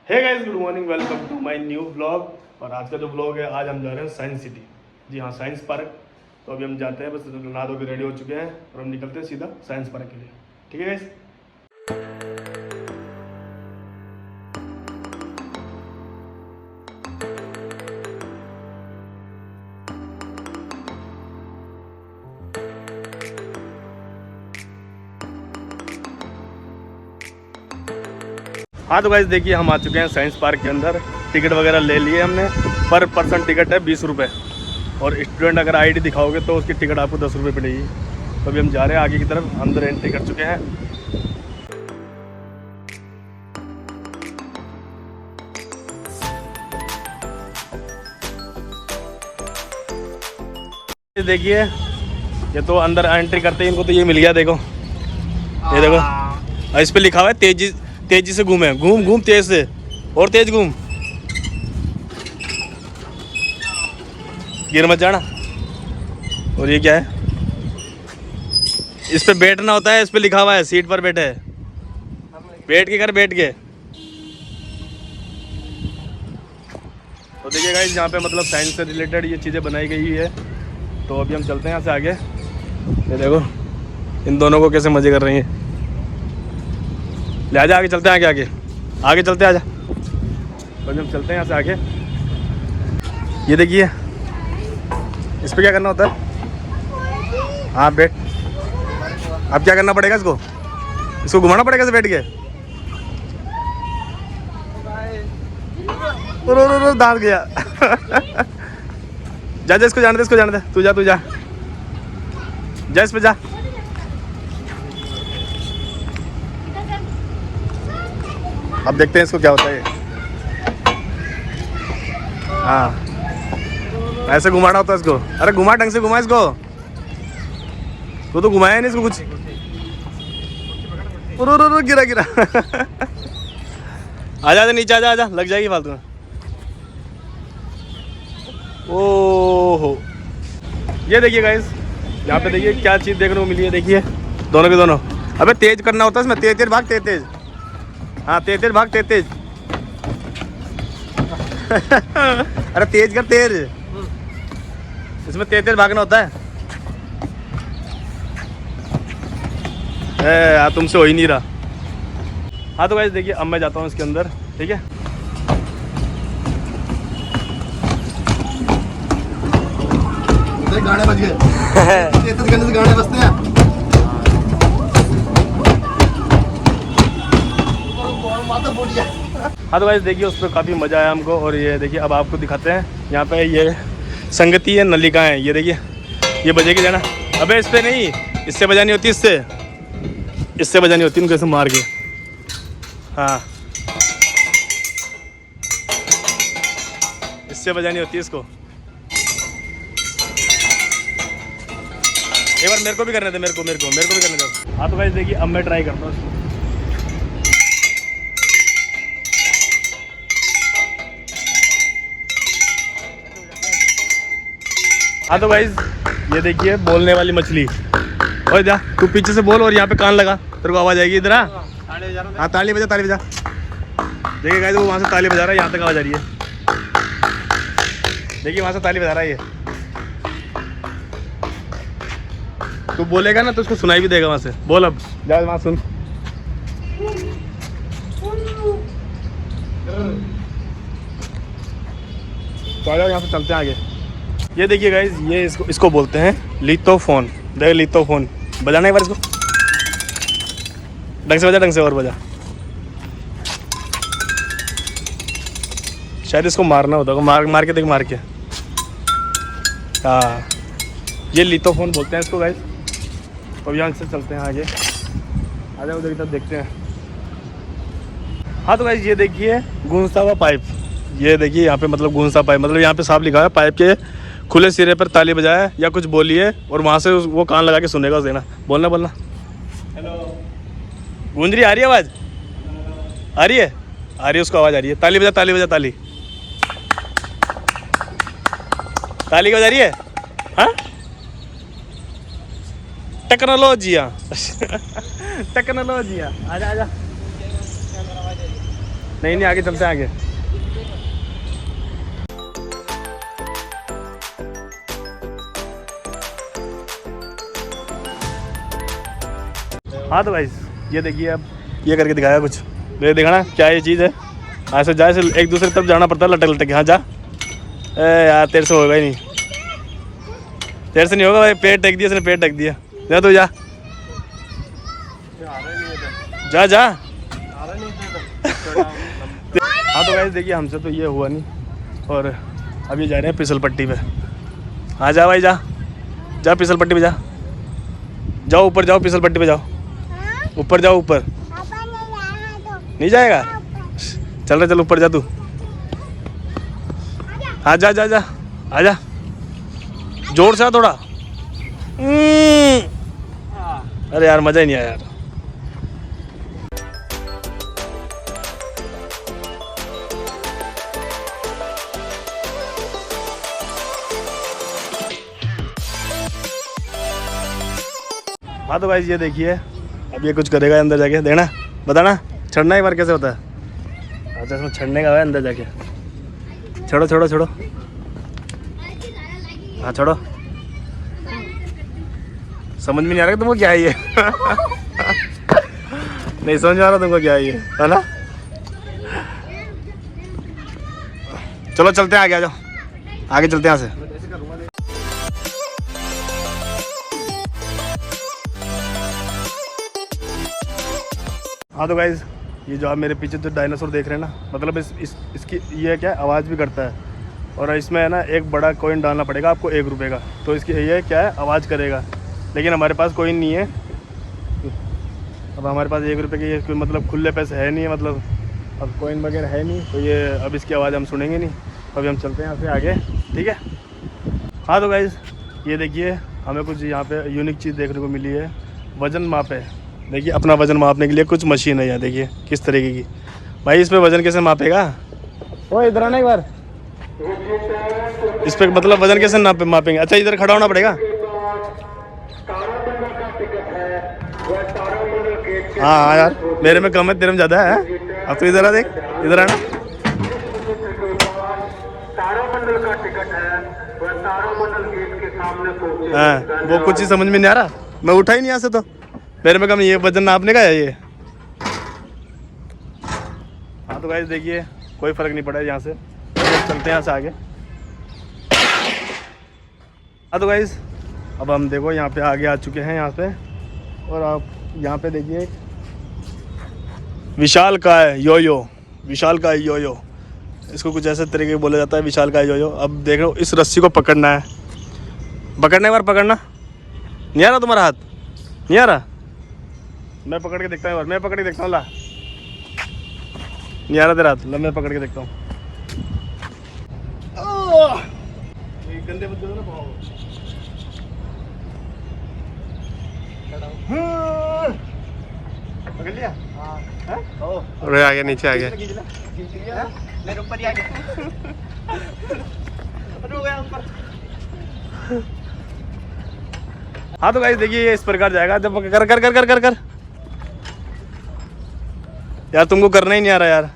Hey guys, good morning, welcome to my new vlog. और आज का जो व्लॉग है, आज हम जा रहे हैं साइंस सिटी। जी हाँ, साइंस पार्क। तो अभी हम जाते हैं, बस नहा धो के रेडी हो चुके हैं और हम निकलते हैं सीधा साइंस पार्क के लिए। ठीक है गाइस। हाँ तो गाइस देखिए, हम आ चुके हैं साइंस पार्क के अंदर। टिकट वगैरह ले लिए हमने। पर पर्सन टिकट है 20 रुपये। और स्टूडेंट अगर आईडी दिखाओगे तो उसकी टिकट आपको 10 रुपये पड़ेगी। तो अभी हम जा रहे हैं आगे की तरफ, अंदर एंट्री कर चुके हैं। देखिए, ये तो अंदर एंट्री करते ही इनको तो ये मिल गया। देखो, ये देखो, इस पे लिखा हुआ है तेजी से घूमे, घूम घूम तेज से, और तेज घूम, गिर मत जाना। और ये क्या है, इस पे बैठना होता है, इस पे लिखा हुआ है सीट पर बैठे, बैठ के कर, बैठ के। तो देखिए गाइस, यहाँ पे मतलब साइंस से रिलेटेड ये चीज़ें बनाई गई है। तो अभी हम चलते हैं यहाँ से आगे। ये देखो, इन दोनों को कैसे मज़े कर रही हैं। ले आजा, आगे चलते हैं, आगे आगे आगे चलते हैं, आजा। तो हम चलते हैं यहाँ से आगे। ये देखिए, इस पे क्या करना होता है। हाँ बैठ। अब क्या करना पड़ेगा, इसको घुमाना पड़ेगा, बैठ के। रो दांत गया। जा जा, इसको जाने दे, इसको जाने दे। तू जा जा इस पे जा। अब देखते हैं इसको क्या होता है। हाँ, ऐसे घुमाना होता है इसको। अरे घुमा, ढंग से घुमा इसको। तू तो घुमाया नहीं इसको कुछ। रो गिरा। आजा नीचे, आजा, लग जाएगी फालतू में। ओहो, ये देखिए गाइस, यहाँ पे देखिए क्या चीज़ देखने को मिली है। देखिए दोनों के दोनों। अबे तेज करना होता है इसमें, तेज भाग, तेज। हाँ तेज भाग, तेज। अरे तेज कर, तेज। इसमें तेज भागना होता है। तुमसे हो ही नहीं रहा। हाँ तो गाइस देखिए, अब मैं जाता हूँ इसके अंदर। ठीक है, गाने बज गए। गाने से गाने बजते हैं। हाँ तो गाइस देखिए, उस पर काफ़ी मज़ा आया हमको। और ये देखिए, अब आपको दिखाते हैं। यहाँ पे ये संगति है, नलिका है। ये देखिए, ये बजेगी जाना। अबे इस पे नहीं, इससे बजानी होती, इससे बजानी होती है, उनको ऐसे मार के। हाँ, इससे बजानी होती है इसको। एक बार मेरे को भी करने दे, मेरे को भी करने दो। हाँ तो गाइस देखिए, अब मैं ट्राई करता हूँ इसको। हाँ तो गाइस ये देखिए, बोलने वाली मछली। और जा, तू पीछे से बोल और यहाँ पे कान लगा, तेरे को आवाज़ आएगी। इधर हाँ, ताली बजा। देखिए गाइस, वो वहाँ से ताली बजा रहा है, यहाँ तक आवाज़ आ रही है। देखिए वहाँ से ताली बजा रहा है ये। तू बोलेगा ना तो उसको सुनाई भी देगा वहाँ से। बोल, अब जा वहाँ सुन। तो आ जाओ, यहाँ से चलते हैं आगे। ये देखिए गाइस, ये इसको बोलते हैं लिथोफोन। देख, लिथोफोन बजाना एक बार इसको। ढंग से बजा, ढंग से और बजा। शायद इसको मारना होता है, मार के देख, मार के। हाँ, ये लिथोफोन बोलते हैं इसको गाइस। अब यहाँ से चलते हैं आगे। आ जाओ, उधर की तरफ देखते हैं। हाँ तो गाइस ये देखिए, गूंजता हुआ पाइप। ये देखिए यहाँ पे मतलब गूंजता पाइप, मतलब यहाँ पे साफ लिखा है पाइप के खुले सिरे पर ताली बजाए या कुछ बोलिए, और वहाँ से वो कान लगा के सुनेगा, उस देना। बोलना। हेलो, गूंज रही, आ रही है आवाज़? आ रही है, उसको आवाज़ आ रही है। ताली बजा, ताली की आवाज़ आ रही है। हाँ, टेक्नोलॉजिया। आजा। नहीं नहीं, आगे चलते हैं आगे। हाँ तो भाई ये देखिए, अब ये करके दिखाया कुछ, देख दिखाना क्या ये चीज़ है। ऐसे जाए से एक दूसरे तरफ जाना पड़ता है, लटक लटक के। हाँ जा। यार तेरे से होगा ही नहीं, तेरे से नहीं होगा भाई। पेट टेक दिया इसने, पेट टेक दिया। जा तू जा जा जा। हाँ तो भाई देखिए, हमसे तो ये हुआ नहीं, और अभी जा रहे हैं फिसल पट्टी पे। हाँ जा भाई, जा जा फिसल पट्टी पे जा, जाओ ऊपर जाओ, फिसल पट्टी पे जाओ, ऊपर जाओ ऊपर। नहीं जाएगा, चल रहा, चल ऊपर जा तू। हाँ जा जा जा, आ जा, जोर से आ थोड़ा। अरे यार मज़ा ही नहीं आया यार। हाँ तो भाई ये देखिए, अब ये कुछ करेगा अंदर जाके, देना बताना, चढ़ना एक बार कैसे होता है। अच्छा इसमें चढ़ने का है अंदर जाके। छोड़ो छोड़ो छोड़ो, हाँ छोड़ो। समझ में नहीं आ रहा तुमको क्या है ये। नहीं समझ में आ रहा तुमको क्या है ये, है ना। चलो चलते हैं आगे, आ जाओ आगे चलते हैं यहाँ से। हाँ तो गाइज, ये जो आप मेरे पीछे जो डायनासोर देख रहे हैं ना, मतलब इसकी ये क्या आवाज़ भी करता है, और इसमें है ना एक बड़ा कॉइन डालना पड़ेगा आपको 1 रुपये का, तो इसकी ये क्या है आवाज़ करेगा। लेकिन हमारे पास कॉइन नहीं है, अब हमारे पास 1 रुपये के ये मतलब खुले पैसे है नहीं है, मतलब अब कॉइन वगैरह है नहीं, तो ये अब इसकी आवाज़ हम सुनेंगे नहीं। अभी हम चलते हैं यहाँ से आगे, ठीक है। हाँ तो गाइज ये देखिए, हमें कुछ यहाँ पे यूनिक चीज़ देखने को मिली है, वज़न माप है। देखिए अपना वज़न मापने के लिए कुछ मशीन है यहाँ, देखिए किस तरीके की। भाई इस पर वज़न कैसे मापेगा? ओ इधर आना एक बार, इस पर मतलब वज़न कैसे मापेंगे? अच्छा इधर खड़ा होना पड़ेगा। हाँ यार मेरे में कम है, तेरे में ज़्यादा है। अब तो इधर आ, देख इधर आना। हाँ वो कुछ ही समझ में नहीं आ रहा, मैं उठा ही नहीं यहाँ से, तो मेरे में कम। ये वजन नापने का है ये। हाँ तो गाइस देखिए, कोई फ़र्क नहीं पड़ा यहाँ से, चलते हैं यहाँ से आगे। हाँ तो गाइस अब हम देखो यहाँ पे आगे आ चुके हैं यहाँ पे, और आप यहाँ पे देखिए विशाल का है योयो, विशाल का योयो, इसको कुछ ऐसे तरीके बोला जाता है, विशाल का योयो। अब देख लो इस रस्सी को पकड़ना है, पकड़ने एक बार, पकड़ना। नहीं आ रहा तुम्हारा हाथ, नहीं आ रहा? मैं पकड़ के देखता हूँ यार, मैं पकड़ के देखता हूँ। ला नहीं आ रहा तेरा हाथ, ला मैं पकड़ के देखता हूँ। गंदे बच्चे ना पाओ। पकड़ लिया? हाँ। अरे आ गया, नीचे आ गया। मेरे ऊपर ही आ गया। हाँ तो गाइस देखिए, ये इस प्रकार जाएगा जब कर कर कर कर कर कर। यार तुमको करना ही नहीं आ रहा यार।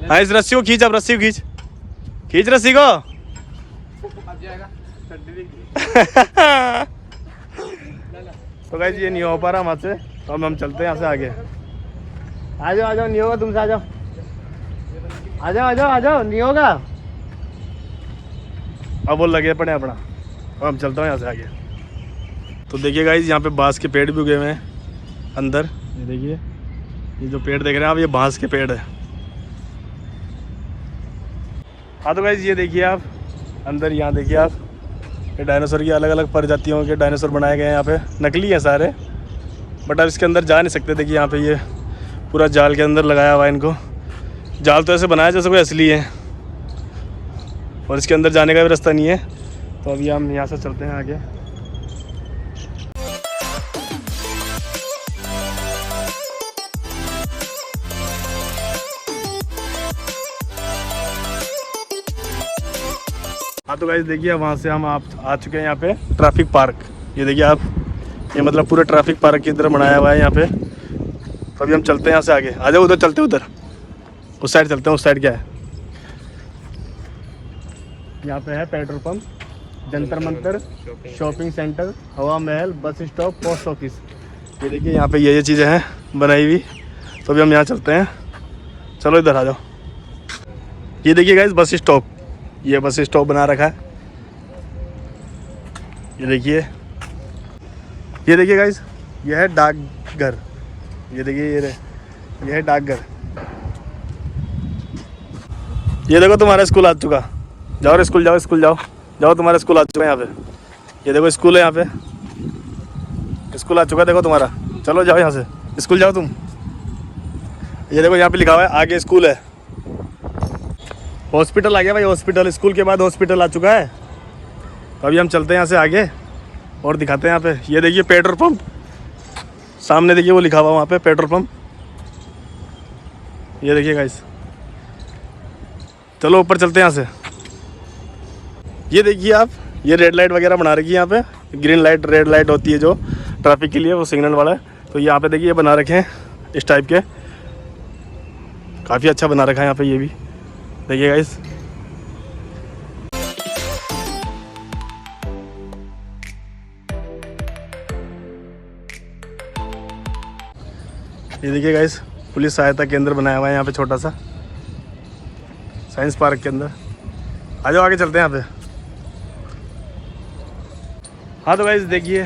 हाँ इस रस्सी को खींच, अब रस्सी को खींच, खींच रस्सी को। अब जाएगा। तो गाइस ये नहीं हो पा रहा हमसे, तो हम चलते हैं यहाँ से आगे। आ जाओ, नहीं होगा तुमसे, आ जाओ आ जाओ आ जाओ आ जाओ, नहीं होगा। अब वो लगे पड़े अपना, अब हम चलते हैं यहाँ से आगे। तो देखिए गाइस, यहाँ पे बांस के पेड़ भी उगे हुए हैं अंदर। ये देखिए, ये जो पेड़ देख रहे हैं आप, ये बांस के पेड़ है। हाँ तो गाइस ये देखिए आप अंदर, यहाँ देखिए आप, ये डायनासोर की अलग अलग प्रजातियों के डायनासोर बनाए गए हैं यहाँ पे, नकली हैं सारे, बट अब इसके अंदर जा नहीं सकते। देखिए यहाँ पे ये पूरा जाल के अंदर लगाया हुआ है इनको। जाल तो ऐसे बनाया जैसे कोई असली है, और इसके अंदर जाने का भी रास्ता नहीं है। तो अभी हम यहाँ से चलते हैं आगे। हाँ तो गाइस देखिए, वहाँ से हम आप आ चुके हैं यहाँ पे ट्रैफिक पार्क। ये देखिए आप, ये मतलब पूरे ट्रैफिक पार्क की तरह बनाया हुआ है यहाँ पे। तो अभी हम चलते हैं यहाँ से आगे। आ जाओ उधर चलते हैं, उधर उस साइड चलते हैं। उस साइड क्या है? यहाँ पे है petrol pump, Jantar Mantar, shopping centre, हवा महल, बस स्टॉप, पोस्ट ऑफिस। ये देखिए यहाँ पे ये चीज़ें हैं बनाई हुई। तो अभी हम यहाँ चलते हैं। चलो इधर आ जाओ। ये देखिए गाइस बस स्टॉप, ये बस स्टॉप बना रखा है। ये देखिए गाइस, ये है डाकघर। ये देखिए ये है डाकघर। ये देखो तुम्हारा स्कूल आ चुका। जाओ रे स्कूल, जाओ स्कूल, जाओ तुम्हारा स्कूल आ चुका है यहाँ पे। ये देखो स्कूल है यहाँ पे, स्कूल आ चुका है देखो तुम्हारा। चलो जाओ यहाँ से, स्कूल जाओ तुम। ये देखो यहाँ पे लिखा हुआ है आगे स्कूल है। हॉस्पिटल आ गया भाई, हॉस्पिटल। स्कूल के बाद हॉस्पिटल आ चुका है। तो अभी हम चलते हैं यहाँ से आगे और दिखाते हैं यहाँ पे। ये देखिए पेट्रोल पंप, सामने देखिए वो लिखा हुआ वहाँ पे पेट्रोल पंप। ये देखिए गाइस, चलो ऊपर चलते हैं यहाँ से। ये देखिए आप, ये रेड लाइट वगैरह बना रखी है यहाँ पे। ग्रीन लाइट, रेड लाइट होती है जो ट्रैफिक के लिए, वो सिग्नल वाला है। तो यहाँ पे देखिए ये बना रखे हैं इस टाइप के, काफ़ी अच्छा बना रखा है यहाँ पे। ये भी देखिए गाइस। ये देखिए गाइस, पुलिस सहायता केंद्र बनाया हुआ है यहाँ पे, छोटा सा साइंस पार्क के अंदर। आ जाओ आगे चलते हैं यहाँ पे। हाँ तो गाइस देखिए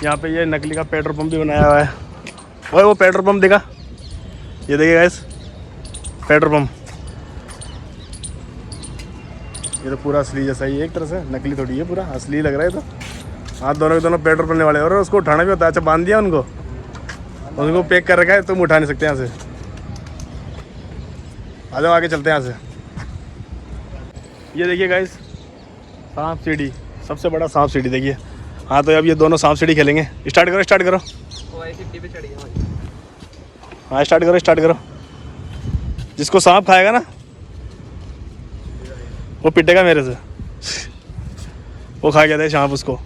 यहाँ पे ये नकली का पेट्रोल पंप भी बनाया हुआ है। वो पेट्रोल पंप देखा, ये देखिए गाइस पेट्रोल पंप। ये तो पूरा असली जैसा ही है एक तरह से, नकली थोड़ी है, पूरा असली लग रहा है। तो हाँ, दोनों के दोनों पेट्रोल पड़ने वाले हैं। और उसको उठाना भी होता है। अच्छा बांध दिया उनको पैक कर रखा है, तुम उठा नहीं सकते यहाँ से। आ जाओ आगे चलते हैं यहाँ से। ये देखिए गाइस सांप सीढ़ी, सबसे बड़ा सांप सीढ़ी देखिए। हाँ तो अब ये दोनों सांप सीढ़ी खेलेंगे। स्टार्ट करो, स्टार्ट करो। हाँ स्टार्ट करो। जिसको सांप खाएगा ना वो पिटेगा मेरे से। वो खा गया था सांप उसको।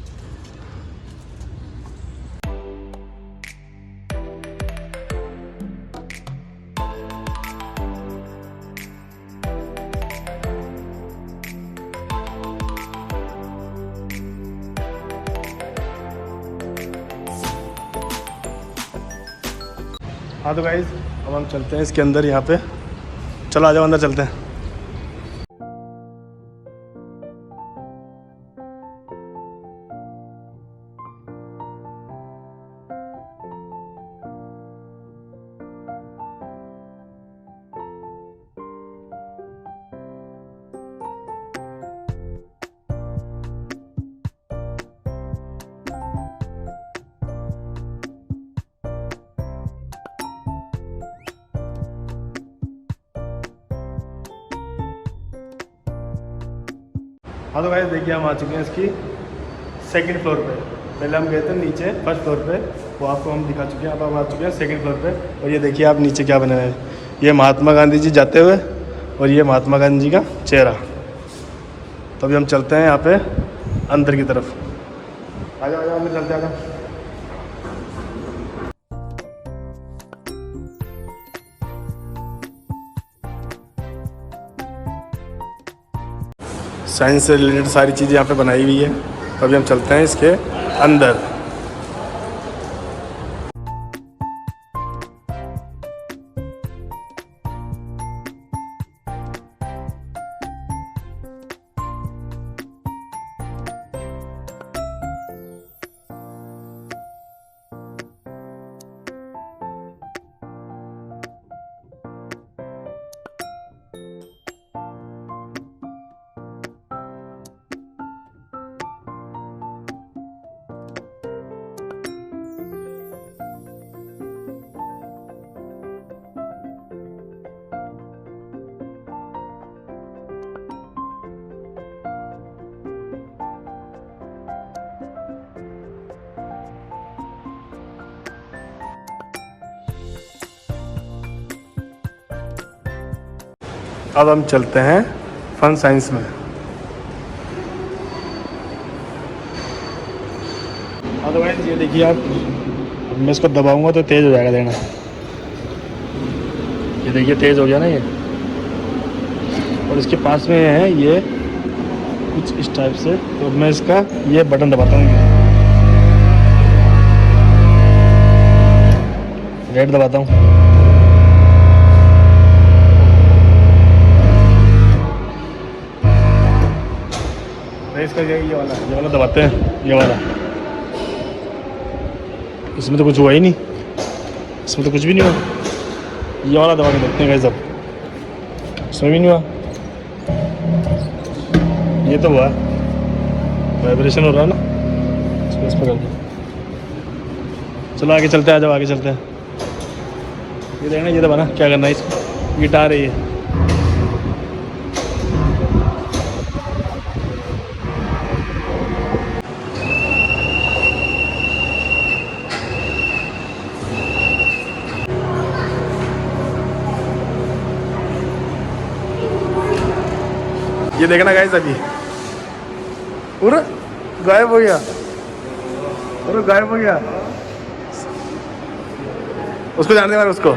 हाँ तो गाइस अब हम चलते हैं इसके अंदर यहाँ पे। चलो आ जाओ अंदर चलते हैं। हाँ तो गाइस देखिए हम आ चुके हैं इसकी सेकंड फ्लोर पे। पहले हम गए थे नीचे फर्स्ट फ्लोर पे, वो आपको हम दिखा चुके हैं। अब हम आ चुके हैं सेकंड फ्लोर पे। और ये देखिए आप नीचे क्या बना है, ये महात्मा गांधी जी जाते हुए और ये महात्मा गांधी जी का चेहरा। तो अभी हम चलते हैं यहाँ पे अंदर की तरफ। आ जाओ अंदर चलते हैं। साइंस से रिलेटेड सारी चीज़ें यहाँ पे बनाई हुई है। तो अभी हम चलते हैं इसके अंदर। अब हम चलते हैं फन साइंस में। हाँ तो गाइस ये देखिए आप, मैं इसको दबाऊंगा तो तेज़ हो जाएगा देना। ये देखिए तेज़ हो गया ना ये। और इसके पास में है ये कुछ इस टाइप से। तो मैं इसका ये बटन दबाता हूँ, रेड दबाता हूँ। इसका ये वाला दबाते हैं, ये वाला। इसमें तो कुछ हुआ ही नहीं, इसमें तो कुछ भी नहीं हुआ। ये वाला दबा के देखते हैं गाइस, अब इसमें भी नहीं हुआ। ये तो हुआ, वाइब्रेशन हो रहा है ना, इस पर कर दो। चलो आगे चलते हैं, आ जाओ आगे चलते हैं। ये देखना, ये दबाना, क्या करना है इसको, गिटार है ये। ये देखना गाइस, अभी पूरा गायब हो गया, पूरा गायब हो गया। उसको जानने वाले उसको,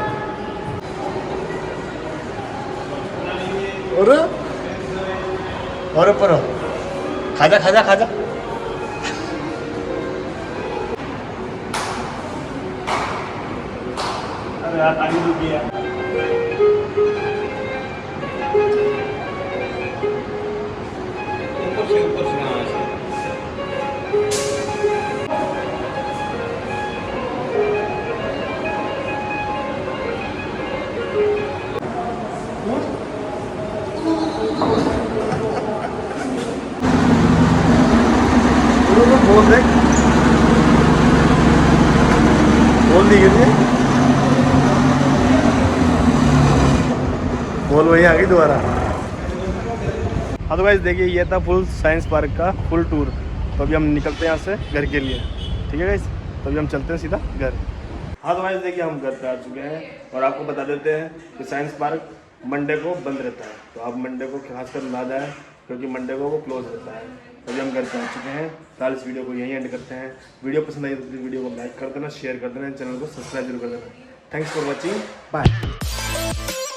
और ऊपर खाजा खाजा खाजा। अरे यार पानी डूब गया। बोल देख, बोल दी गई, बोल वही आ गई दोबारा। हाँ तो गाइस देखिए, ये था फुल साइंस पार्क का फुल टूर। तो अभी हम निकलते हैं यहाँ से घर के लिए, ठीक है गाइस। तो अभी हम चलते हैं सीधा घर। हाँ तो गाइस देखिए, हम घर पे आ चुके हैं और आपको बता देते हैं कि साइंस पार्क मंडे को बंद रहता है। तो आप मंडे को खासकर ना जाएँ, क्योंकि मंडे को वो क्लोज रहता है। अभी हम घर पे आ चुके हैं, फिलहाल इस वीडियो को यहीं एंड करते हैं। वीडियो पसंद आई तो प्लीज़ वीडियो को लाइक कर देना, शेयर कर देना, चैनल को सब्सक्राइब जरूर कर देना। Thanks for watching, bye.